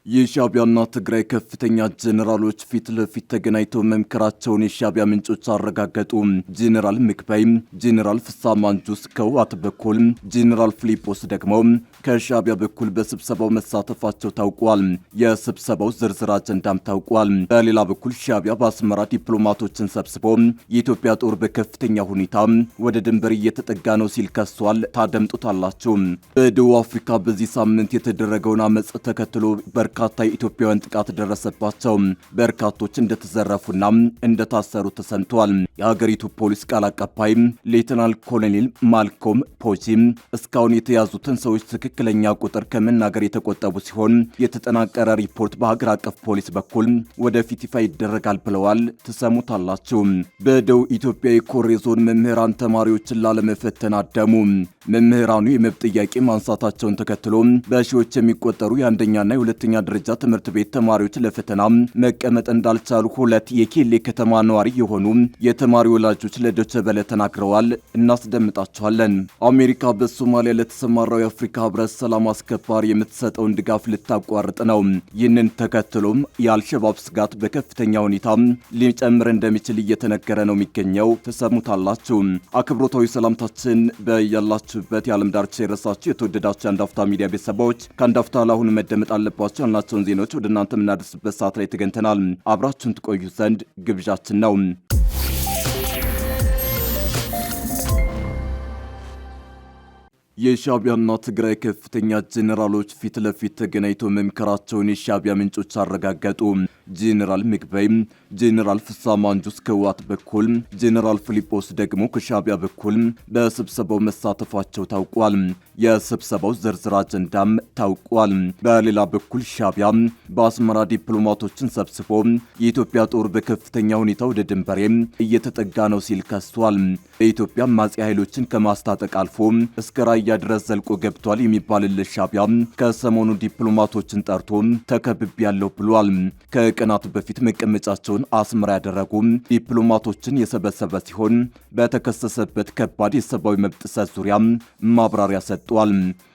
የሻዕቢያና ትግራይ ከፍተኛ ጀነራሎች ፊት ለፊት ተገናኝተው መምከራቸውን የሻዕቢያ ምንጮች አረጋገጡ። ጀነራል ምግበይ፣ ጀነራል ፍስሐ ማንጁስ ከህወሓት በኩል፣ ጀነራል ፊሊጶስ ደግሞ ከሻዕቢያ በኩል በስብሰባው መሳተፋቸው ታውቋል። የስብሰባው ዝርዝር አጀንዳም ታውቋል። በሌላ በኩል ሻዕቢያ በአስመራ ዲፕሎማቶችን ሰብስቦ የኢትዮጵያ ጦር በከፍተኛ ሁኔታ ወደ ድንበር እየተጠጋ ነው ሲል ከሷል። ታደምጡታላችሁ። በደቡብ አፍሪካ በዚህ ሳምንት የተደረገውን አመጽ ተከትሎ በርካታ ኢትዮጵያውያን ጥቃት ደረሰባቸው። በርካቶች እንደተዘረፉና እንደታሰሩ ተሰምቷል። የሀገሪቱ ፖሊስ ቃል አቀባይ ሌተናል ኮሎኔል ማልኮም ፖጂ እስካሁን የተያዙትን ሰዎች ትክክለኛ ቁጥር ከመናገር የተቆጠቡ ሲሆን የተጠናቀረ ሪፖርት በሀገር አቀፍ ፖሊስ በኩል ወደፊት ይፋ ይደረጋል ብለዋል። ትሰሙታላችሁ። በደቡብ ኢትዮጵያ የኮሬ ዞን መምህራን ተማሪዎችን ላለመፈተን አደሙ። መምህራኑ የመብት ጥያቄ ማንሳታቸውን ተከትሎ በሺዎች የሚቆጠሩ የአንደኛና የሁለተኛ ደረጃ ትምህርት ቤት ተማሪዎች ለፈተና መቀመጥ እንዳልቻሉ ሁለት የኬሌ ከተማ ነዋሪ የሆኑ የተማሪ ወላጆች ለዶይቼ ቬለ ተናግረዋል። እናስደምጣቸዋለን። አሜሪካ በሶማሊያ ለተሰማራው የአፍሪካ ህብረት ሰላም አስከባሪ የምትሰጠውን ድጋፍ ልታቋርጥ ነው። ይህንን ተከትሎም የአልሸባብ ስጋት በከፍተኛ ሁኔታ ሊጨምር እንደሚችል እየተነገረ ነው የሚገኘው። ተሰሙታላችሁ። አክብሮታዊ ሰላምታችን በያላችሁበት የዓለም ዳርቻ የረሳችሁ የተወደዳችሁ የአንድ አፍታ ሚዲያ ቤተሰቦች ከአንድ አፍታ ለአሁኑ መደመጥ አለባቸው ያልናቸውን ዜናዎች ወደ እናንተ የምናደርስበት ሰዓት ላይ ተገኝተናል። አብራችሁን ትቆዩ ዘንድ ግብዣችን ነው። የሻዕቢያና ትግራይ ከፍተኛ ጀነራሎች ፊት ለፊት ተገናኝተው መምከራቸውን የሻዕቢያ ምንጮች አረጋገጡ። ጀነራል ምግበይ፣ ጀነራል ፍስሐ ማንጁስ ከህወሓት በኩል፣ ጀነራል ፊሊጶስ ደግሞ ከሻዕቢያ በኩል በስብሰባው መሳተፋቸው ታውቋል። የስብሰባው ዝርዝር አጀንዳም ታውቋል። በሌላ በኩል ሻዕቢያ በአስመራ ዲፕሎማቶችን ሰብስቦ የኢትዮጵያ ጦር በከፍተኛ ሁኔታ ወደ ድንበሬ እየተጠጋ ነው ሲል ከሷል። በኢትዮጵያ አማጺ ኃይሎችን ከማስታጠቅ አልፎ እስከ ራያ ድረስ ዘልቆ ገብቷል የሚባልለት ሻዕቢያ ከሰሞኑ ዲፕሎማቶችን ጠርቶ ተከብቤያለሁ ብሏል። ከቀናት በፊት መቀመጫቸውን አስመራ ያደረጉ ዲፕሎማቶችን የሰበሰበ ሲሆን በተከሰሰበት ከባድ የሰብአዊ መብት ጥሰት ዙሪያ ማብራሪያ ሰጥቷል።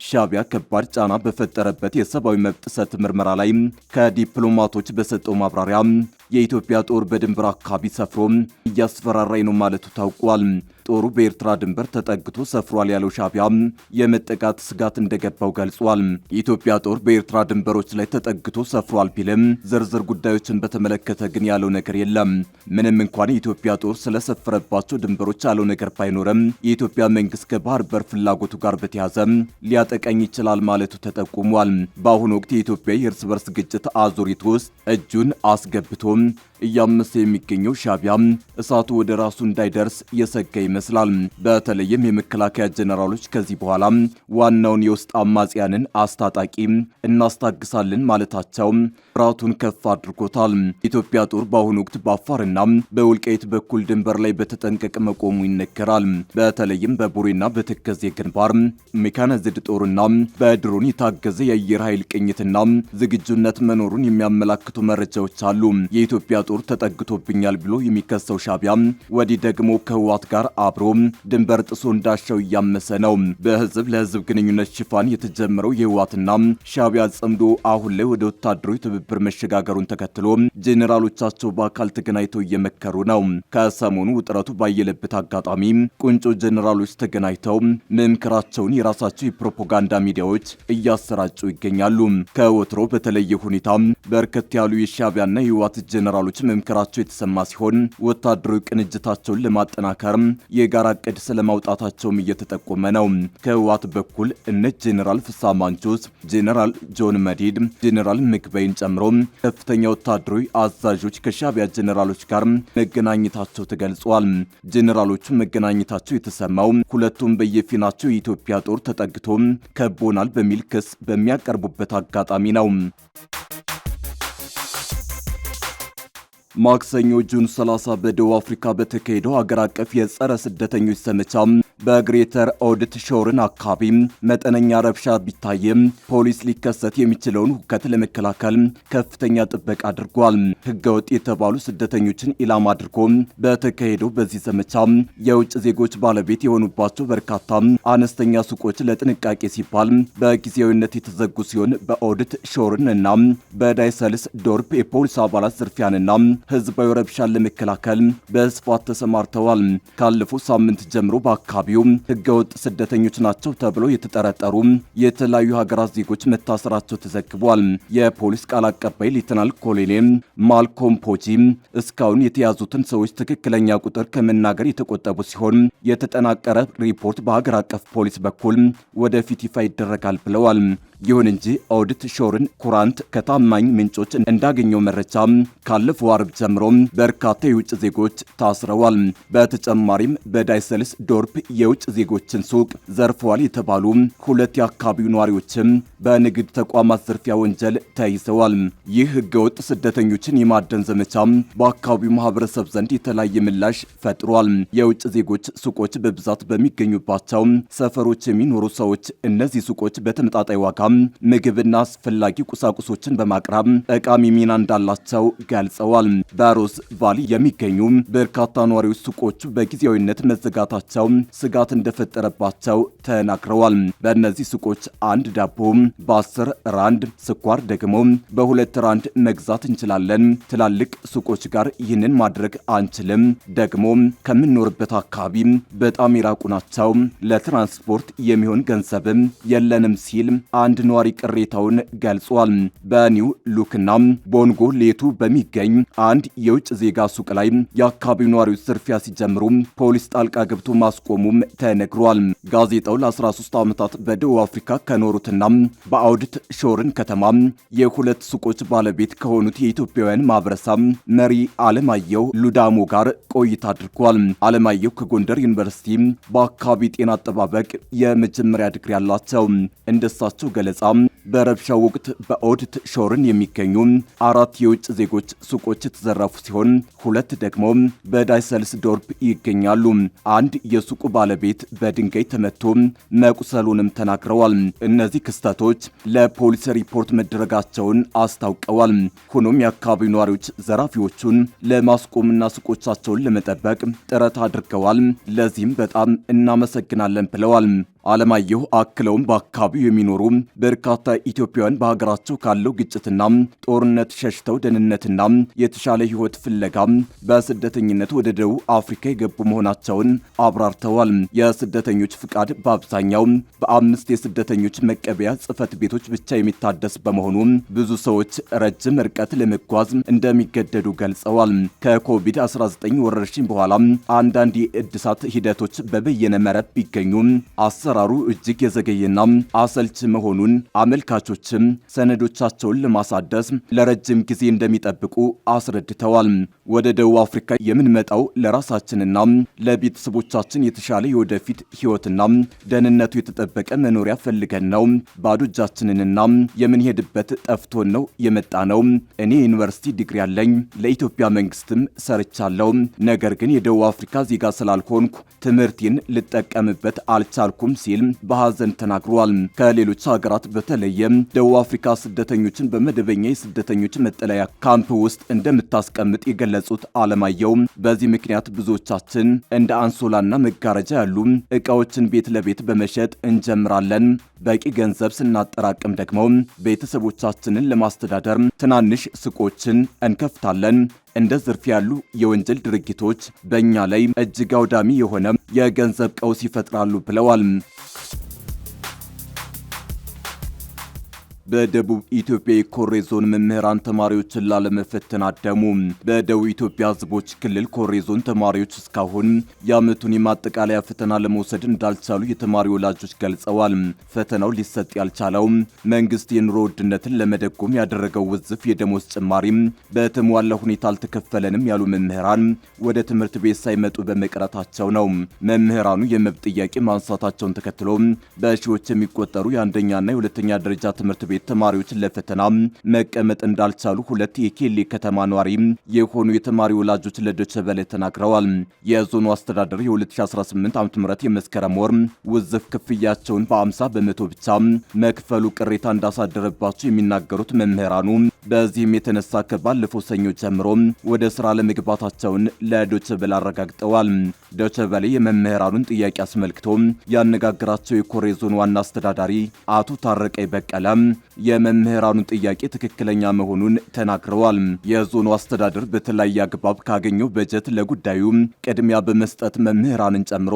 ሻዕቢያ ከባድ ጫና በፈጠረበት የሰብአዊ መብት ጥሰት ምርመራ ላይ ከዲፕሎማቶች በሰጠው ማብራሪያ የኢትዮጵያ ጦር በድንበር አካባቢ ሰፍሮ እያስፈራራኝ ነው ማለቱ ታውቋል። ጦሩ በኤርትራ ድንበር ተጠግቶ ሰፍሯል ያለው ሻዕቢያ የመጠቃት ስጋት እንደገባው ገልጿል። የኢትዮጵያ ጦር በኤርትራ ድንበሮች ላይ ተጠግቶ ሰፍሯል ቢልም ዝርዝር ጉዳዮችን በተመለከተ ግን ያለው ነገር የለም። ምንም እንኳን የኢትዮጵያ ጦር ስለሰፈረባቸው ድንበሮች ያለው ነገር ባይኖርም የኢትዮጵያ መንግስት ከባህር በር ፍላጎቱ ጋር በተያያዘ ሊያጠቃኝ ይችላል ማለቱ ተጠቁሟል። በአሁኑ ወቅት የኢትዮጵያ የእርስ በርስ ግጭት አዙሪት ውስጥ እጁን አስገብቶ እያመሰ የሚገኘው ሻዕቢያ እሳቱ ወደ ራሱ እንዳይደርስ የሰጋ ይመስላል። በተለይም የመከላከያ ጀነራሎች ከዚህ በኋላ ዋናውን የውስጥ አማጽያንን አስታጣቂ እናስታግሳለን ማለታቸው ፍርሃቱን ከፍ አድርጎታል። የኢትዮጵያ ጦር በአሁኑ ወቅት በአፋርና በወልቃይት በኩል ድንበር ላይ በተጠንቀቅ መቆሙ ይነገራል። በተለይም በቡሬና በተከዜ ግንባር ሜካናይዝድ ጦርና በድሮን የታገዘ የአየር ኃይል ቅኝትና ዝግጁነት መኖሩን የሚያመላክቱ መረጃዎች አሉ። የኢትዮጵያ ጦር ተጠግቶብኛል ብሎ የሚከሰው ሻዕቢያ ወዲህ ደግሞ ከህወሓት ጋር አብሮ ድንበር ጥሶ እንዳሻው እያመሰ ነው። በህዝብ ለህዝብ ግንኙነት ሽፋን የተጀመረው የህወሓትና ሻዕቢያ ጽምዶ አሁን ላይ ወደ ወታደራዊ ትብብር መሸጋገሩን ተከትሎ ጄኔራሎቻቸው በአካል ተገናኝተው እየመከሩ ነው። ከሰሞኑ ውጥረቱ ባየለበት አጋጣሚ ቁንጮ ጄኔራሎች ተገናኝተው መምከራቸውን የራሳቸው የፕሮፓጋንዳ ሚዲያዎች እያሰራጩ ይገኛሉ። ከወትሮ በተለየ ሁኔታ በርከት ያሉ የሻዕቢያና የህወሓት ጄኔራሎች መምከራቸው የተሰማ ሲሆን ወታደራዊ ቅንጅታቸውን ለማጠናከር የጋራ ዕቅድ ስለማውጣታቸውም እየተጠቆመ ነው። ከህወሓት በኩል እነ ጄኔራል ፍስሐ ማንጁስ፣ ጄኔራል ጆን መዲድ፣ ጄኔራል ምግበይን ጨምሮ ከፍተኛ ወታደራዊ አዛዦች ከሻዕቢያ ጄኔራሎች ጋር መገናኘታቸው ተገልጿል። ጄኔራሎቹ መገናኘታቸው የተሰማው ሁለቱም በየፊናቸው የኢትዮጵያ ጦር ተጠግቶ ከቦናል በሚል ክስ በሚያቀርቡበት አጋጣሚ ነው። ማክሰኞ ጁን 30 በደቡብ አፍሪካ በተካሄደው ሀገር አቀፍ የጸረ ስደተኞች ዘመቻ በግሬተር ኦድት ሾርን አካባቢ መጠነኛ ረብሻ ቢታይም ፖሊስ ሊከሰት የሚችለውን ሁከት ለመከላከል ከፍተኛ ጥበቃ አድርጓል። ህገወጥ የተባሉ ስደተኞችን ኢላማ አድርጎ በተካሄደው በዚህ ዘመቻ የውጭ ዜጎች ባለቤት የሆኑባቸው በርካታ አነስተኛ ሱቆች ለጥንቃቄ ሲባል በጊዜያዊነት የተዘጉ ሲሆን በኦድት ሾርን እና በዳይሰልስ ዶርፕ የፖሊስ አባላት ዝርፊያንና ህዝባዊ ረብሻን ለመከላከል በስፋት ተሰማርተዋል። ካለፈው ሳምንት ጀምሮ በአካባቢው ህገወጥ ስደተኞች ናቸው ተብለው የተጠረጠሩ የተለያዩ ሀገራት ዜጎች መታሰራቸው ተዘግቧል። የፖሊስ ቃል አቀባይ ሌተናል ኮሎኔል ማልኮም ፖጂ እስካሁን የተያዙትን ሰዎች ትክክለኛ ቁጥር ከመናገር የተቆጠቡ ሲሆን የተጠናቀረ ሪፖርት በሀገር አቀፍ ፖሊስ በኩል ወደፊት ይፋ ይደረጋል ብለዋል። ይሁን እንጂ ኦድት ሾርን ኩራንት ከታማኝ ምንጮች እንዳገኘው መረጃ ካለፈው አርብ ጀምሮ በርካታ የውጭ ዜጎች ታስረዋል። በተጨማሪም በዳይሰልስ ዶርፕ የውጭ ዜጎችን ሱቅ ዘርፈዋል የተባሉ ሁለት የአካባቢው ነዋሪዎችም በንግድ ተቋማት ዝርፊያ ወንጀል ተይዘዋል። ይህ ህገወጥ ስደተኞችን የማደን ዘመቻ በአካባቢው ማህበረሰብ ዘንድ የተለያየ ምላሽ ፈጥሯል። የውጭ ዜጎች ሱቆች በብዛት በሚገኙባቸው ሰፈሮች የሚኖሩ ሰዎች እነዚህ ሱቆች በተመጣጣኝ ዋጋ ምግብና አስፈላጊ ቁሳቁሶችን በማቅረብ ጠቃሚ ሚና እንዳላቸው ገልጸዋል። በሮዝ ቫሊ የሚገኙ በርካታ ነዋሪዎች ሱቆቹ በጊዜያዊነት መዘጋታቸው ስጋት እንደፈጠረባቸው ተናግረዋል። በእነዚህ ሱቆች አንድ ዳቦ በ10 ራንድ፣ ስኳር ደግሞ በ2 ራንድ መግዛት እንችላለን። ትላልቅ ሱቆች ጋር ይህንን ማድረግ አንችልም፣ ደግሞ ከምንኖርበት አካባቢ በጣም የራቁ ናቸው፣ ለትራንስፖርት የሚሆን ገንዘብም የለንም ሲል አንድ ነዋሪ ቅሬታውን ገልጿል። በኒው ሉክና ቦንጎ ሌቱ በሚገኝ አንድ የውጭ ዜጋ ሱቅ ላይ የአካባቢው ነዋሪዎች ዝርፊያ ሲጀምሩ ፖሊስ ጣልቃ ገብቶ ማስቆሙም ተነግሯል። ጋዜጣው ለ13 ዓመታት በደቡብ አፍሪካ ከኖሩትና በኦድት ሾርን ከተማ የሁለት ሱቆች ባለቤት ከሆኑት የኢትዮጵያውያን ማህበረሰብ መሪ አለማየሁ ሉዳሞ ጋር ቆይታ አድርጓል። አለማየሁ ከጎንደር ዩኒቨርሲቲ በአካባቢ ጤና አጠባበቅ የመጀመሪያ ዲግሪ ያላቸው እንደሳቸው ገለጻ በረብሻው ወቅት በኦድት ሾርን የሚገኙ 4 የውጭ ዜጎች ሱቆች የተዘረፉ ሲሆን 2 ደግሞ በዳይሰልስ ዶርፕ ይገኛሉ። አንድ የሱቁ ባለቤት በድንጋይ ተመቶ መቁሰሉንም ተናግረዋል። እነዚህ ክስተቶች ለፖሊስ ሪፖርት መደረጋቸውን አስታውቀዋል። ሆኖም የአካባቢው ነዋሪዎች ዘራፊዎቹን ለማስቆምና ሱቆቻቸውን ለመጠበቅ ጥረት አድርገዋል። ለዚህም በጣም እናመሰግናለን ብለዋል። አለማየሁ አክለውም በአካባቢው የሚኖሩ በርካታ ኢትዮጵያውያን በሀገራቸው ካለው ግጭትና ጦርነት ሸሽተው ደህንነትና የተሻለ ሕይወት ፍለጋ በስደተኝነት ወደ ደቡብ አፍሪካ የገቡ መሆናቸውን አብራርተዋል። የስደተኞች ፍቃድ በአብዛኛው በ5 የስደተኞች መቀበያ ጽሕፈት ቤቶች ብቻ የሚታደስ በመሆኑ ብዙ ሰዎች ረጅም ርቀት ለመጓዝ እንደሚገደዱ ገልጸዋል። ከኮቪድ-19 ወረርሽኝ በኋላ አንዳንድ የእድሳት ሂደቶች በበየነ መረብ ቢገኙ አሰራሩ እጅግ የዘገየና አሰልች መሆኑን አመልካቾችም ሰነዶቻቸውን ለማሳደስ ለረጅም ጊዜ እንደሚጠብቁ አስረድተዋል። ወደ ደቡብ አፍሪካ የምንመጣው ለራሳችንና ለቤተሰቦቻችን የተሻለ የወደፊት ሕይወትና ደህንነቱ የተጠበቀ መኖሪያ ፈልገን ነው። ባዶ እጃችንንና የምንሄድበት ጠፍቶን ነው የመጣ ነው። እኔ ዩኒቨርሲቲ ዲግሪ ያለኝ ለኢትዮጵያ መንግስትም ሰርቻለሁ። ነገር ግን የደቡብ አፍሪካ ዜጋ ስላልሆንኩ ትምህርቴን ልጠቀምበት አልቻልኩም ሲል በሐዘን ተናግሯል። ከሌሎች ሀገራት በተለየ ደቡብ አፍሪካ ስደተኞችን በመደበኛ የስደተኞች መጠለያ ካምፕ ውስጥ እንደምታስቀምጥ የገለጹት አለማየሁ በዚህ ምክንያት ብዙዎቻችን እንደ አንሶላና መጋረጃ ያሉ ዕቃዎችን ቤት ለቤት በመሸጥ እንጀምራለን። በቂ ገንዘብ ስናጠራቅም ደግሞ ቤተሰቦቻችንን ለማስተዳደር ትናንሽ ሱቆችን እንከፍታለን። እንደ ዝርፊያ ያሉ የወንጀል ድርጊቶች በእኛ ላይ እጅግ አውዳሚ የሆነ የገንዘብ ቀውስ ይፈጥራሉ ብለዋል። በደቡብ ኢትዮጵያ የኮሬ ዞን መምህራን ተማሪዎችን ላለመፈተን አደሙ። በደቡብ ኢትዮጵያ ሕዝቦች ክልል ኮሬ ዞን ተማሪዎች እስካሁን የዓመቱን የማጠቃለያ ፈተና ለመውሰድ እንዳልቻሉ የተማሪ ወላጆች ገልጸዋል። ፈተናው ሊሰጥ ያልቻለው መንግስት የኑሮ ውድነትን ለመደጎም ያደረገው ውዝፍ የደሞዝ ጭማሪ በተሟላ ሁኔታ አልተከፈለንም ያሉ መምህራን ወደ ትምህርት ቤት ሳይመጡ በመቅረታቸው ነው። መምህራኑ የመብት ጥያቄ ማንሳታቸውን ተከትሎ በሺዎች የሚቆጠሩ የአንደኛና የሁለተኛ ደረጃ ትምህርት ቤት ሴት ተማሪዎች ለፈተና መቀመጥ እንዳልቻሉ ሁለት የኬሌ ከተማ ነዋሪ የሆኑ የተማሪ ወላጆች ለዶይቼ ቬለ ተናግረዋል። የዞኑ አስተዳደር የ2018 ዓ.ም የመስከረም ወር ውዝፍ ክፍያቸውን በ50 በመቶ ብቻ መክፈሉ ቅሬታ እንዳሳደረባቸው የሚናገሩት መምህራኑ በዚህም የተነሳ ከባለፈው ሰኞ ጀምሮ ወደ ስራ ለመግባታቸውን ለዶይቼ ቬለ አረጋግጠዋል። ዶይቼ ቬለ የመምህራኑን ጥያቄ አስመልክቶ ያነጋገራቸው የኮሬ ዞን ዋና አስተዳዳሪ አቶ ታረቀይ በቀለ የመምህራኑን ጥያቄ ትክክለኛ መሆኑን ተናግረዋል። የዞኑ አስተዳደር በተለያየ አግባብ ካገኘው በጀት ለጉዳዩ ቅድሚያ በመስጠት መምህራንን ጨምሮ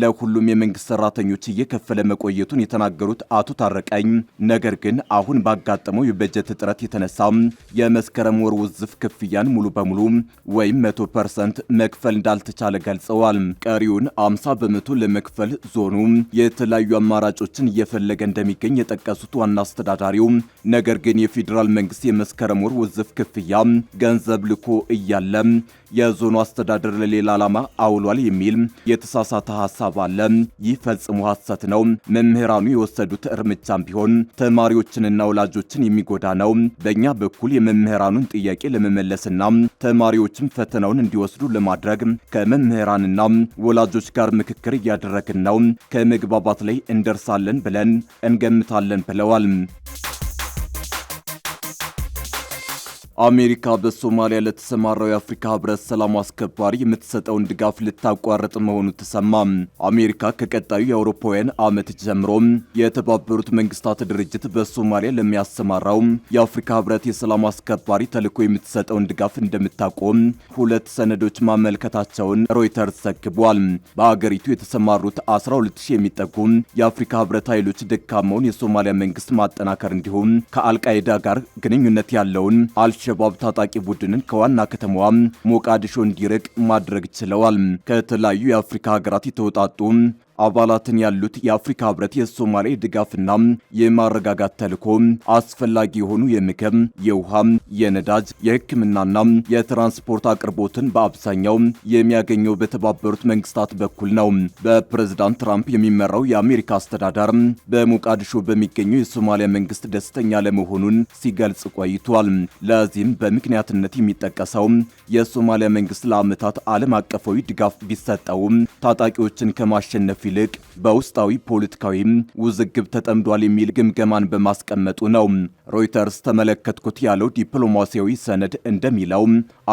ለሁሉም የመንግስት ሰራተኞች እየከፈለ መቆየቱን የተናገሩት አቶ ታረቀይ ነገር ግን አሁን ባጋጠመው የበጀት እጥረት የተነሳ የመስከረም ወር ውዝፍ ክፍያን ሙሉ በሙሉ ወይም 100% መክፈል እንዳልተቻለ ገልጸዋል። ቀሪውን 50 በመቶ ለመክፈል ዞኑ የተለያዩ አማራጮችን እየፈለገ እንደሚገኝ የጠቀሱት ዋና አስተዳዳሪው ነገር ግን የፌዴራል መንግስት የመስከረም ወር ውዝፍ ክፍያ ገንዘብ ልኮ እያለ የዞኑ አስተዳደር ለሌላ ዓላማ አውሏል የሚል የተሳሳተ ሐሳብ አለ። ይህ ፈጽሞ ሐሰት ነው። መምህራኑ የወሰዱት እርምጃም ቢሆን ተማሪዎችንና ወላጆችን የሚጎዳ ነው። በእኛ በኩል የመምህራኑን ጥያቄ ለመመለስና ተማሪዎችን ፈተናውን እንዲወስዱ ለማድረግ ከመምህራንና ወላጆች ጋር ምክክር እያደረግን ነው። ከመግባባት ላይ እንደርሳለን ብለን እንገምታለን ብለዋል። አሜሪካ በሶማሊያ ለተሰማራው የአፍሪካ ህብረት ሰላም አስከባሪ የምትሰጠውን ድጋፍ ልታቋርጥ መሆኑ ተሰማ። አሜሪካ ከቀጣዩ የአውሮፓውያን ዓመት ጀምሮ የተባበሩት መንግስታት ድርጅት በሶማሊያ ለሚያሰማራው የአፍሪካ ህብረት የሰላም አስከባሪ ተልዕኮ የምትሰጠውን ድጋፍ እንደምታቆም ሁለት ሰነዶች ማመልከታቸውን ሮይተርስ ዘግቧል። በአገሪቱ የተሰማሩት 12000 የሚጠጉ የአፍሪካ ህብረት ኃይሎች ደካማውን የሶማሊያ መንግስት ማጠናከር እንዲሁም ከአልቃይዳ ጋር ግንኙነት ያለውን ሸባብ ታጣቂ ቡድንን ከዋና ከተማዋ ሞቃዲሾ እንዲርቅ ማድረግ ችለዋል። ከተለያዩ የአፍሪካ ሀገራት የተውጣጡ አባላትን ያሉት የአፍሪካ ህብረት የሶማሌ ድጋፍና የማረጋጋት ተልዕኮ አስፈላጊ የሆኑ የምግብ፣ የውሃ፣ የነዳጅ፣ የሕክምናና የትራንስፖርት አቅርቦትን በአብዛኛው የሚያገኘው በተባበሩት መንግስታት በኩል ነው። በፕሬዝዳንት ትራምፕ የሚመራው የአሜሪካ አስተዳደር በሞቃዲሾ በሚገኘው የሶማሊያ መንግስት ደስተኛ ለመሆኑን ሲገልጽ ቆይቷል። ለዚህም በምክንያትነት የሚጠቀሰው የሶማሊያ መንግስት ለዓመታት ዓለም አቀፋዊ ድጋፍ ቢሰጠውም ታጣቂዎችን ከማሸነፍ ይልቅ በውስጣዊ ፖለቲካዊ ውዝግብ ተጠምዷል የሚል ግምገማን በማስቀመጡ ነው። ሮይተርስ ተመለከትኩት ያለው ዲፕሎማሲያዊ ሰነድ እንደሚለው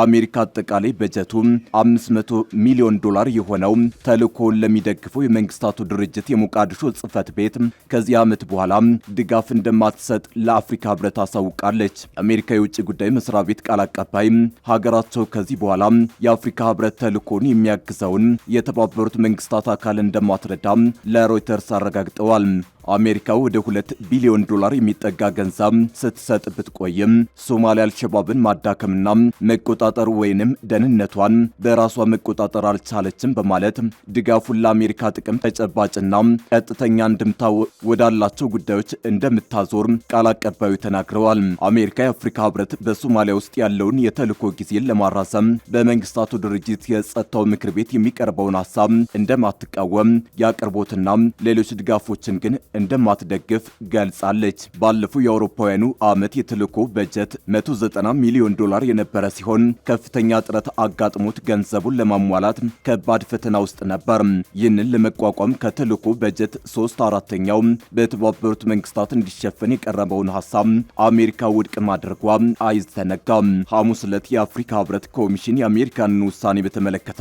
አሜሪካ አጠቃላይ በጀቱ $500 ሚሊዮን የሆነው ተልዕኮውን ለሚደግፈው የመንግስታቱ ድርጅት የሞቃዲሾ ጽህፈት ቤት ከዚህ ዓመት በኋላ ድጋፍ እንደማትሰጥ ለአፍሪካ ህብረት አሳውቃለች። የአሜሪካ የውጭ ጉዳይ መስሪያ ቤት ቃል አቀባይ ሀገራቸው ከዚህ በኋላ የአፍሪካ ህብረት ተልዕኮውን የሚያግዘውን የተባበሩት መንግስታት አካል እንደማትረዳ ለሮይተርስ አረጋግጠዋል። አሜሪካ ወደ $2 ቢሊዮን የሚጠጋ ገንዘብ ስትሰጥ ብትቆይም ሶማሊያ አልሸባብን ማዳከምና መቆጣጠር ወይንም ደህንነቷን በራሷ መቆጣጠር አልቻለችም በማለት ድጋፉን ለአሜሪካ ጥቅም ተጨባጭና ቀጥተኛ እንድምታ ወዳላቸው ጉዳዮች እንደምታዞር ቃል አቀባዩ ተናግረዋል። አሜሪካ የአፍሪካ ህብረት በሶማሊያ ውስጥ ያለውን የተልዕኮ ጊዜን ለማራዘም በመንግስታቱ ድርጅት የጸጥታው ምክር ቤት የሚቀርበውን ሐሳብ እንደማትቃወም የአቅርቦትና ሌሎች ድጋፎችን ግን እንደማትደግፍ ገልጻለች። ባለፈው የአውሮፓውያኑ ዓመት የተልዕኮ በጀት $190 ሚሊዮን የነበረ ሲሆን ከፍተኛ ጥረት አጋጥሞት ገንዘቡን ለማሟላት ከባድ ፈተና ውስጥ ነበር። ይህንን ለመቋቋም ከተልዕኮ በጀት 3/4ኛው በተባበሩት መንግስታት እንዲሸፈን የቀረበውን ሐሳብ አሜሪካ ውድቅ ማድረጓ አይዘነጋም። ሐሙስ ዕለት የአፍሪካ ህብረት ኮሚሽን የአሜሪካንን ውሳኔ በተመለከተ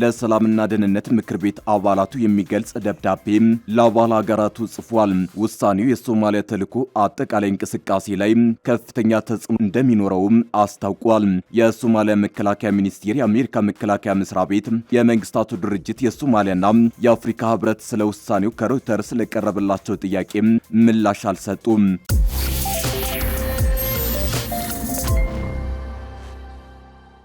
ለሰላምና ደህንነት ምክር ቤት አባላቱ የሚገልጽ ደብዳቤ ለአባል ሀገራቱ ጽፏል። ውሳኔው የሶማሊያ ተልዕኮ አጠቃላይ እንቅስቃሴ ላይ ከፍተኛ ተጽዕኖ እንደሚኖረውም አስታውቋል። የሶማሊያ መከላከያ ሚኒስቴር፣ የአሜሪካ መከላከያ መስሪያ ቤት፣ የመንግስታቱ ድርጅት የሶማሊያና የአፍሪካ ህብረት ስለ ውሳኔው ከሮይተርስ ለቀረበላቸው ጥያቄ ምላሽ አልሰጡም።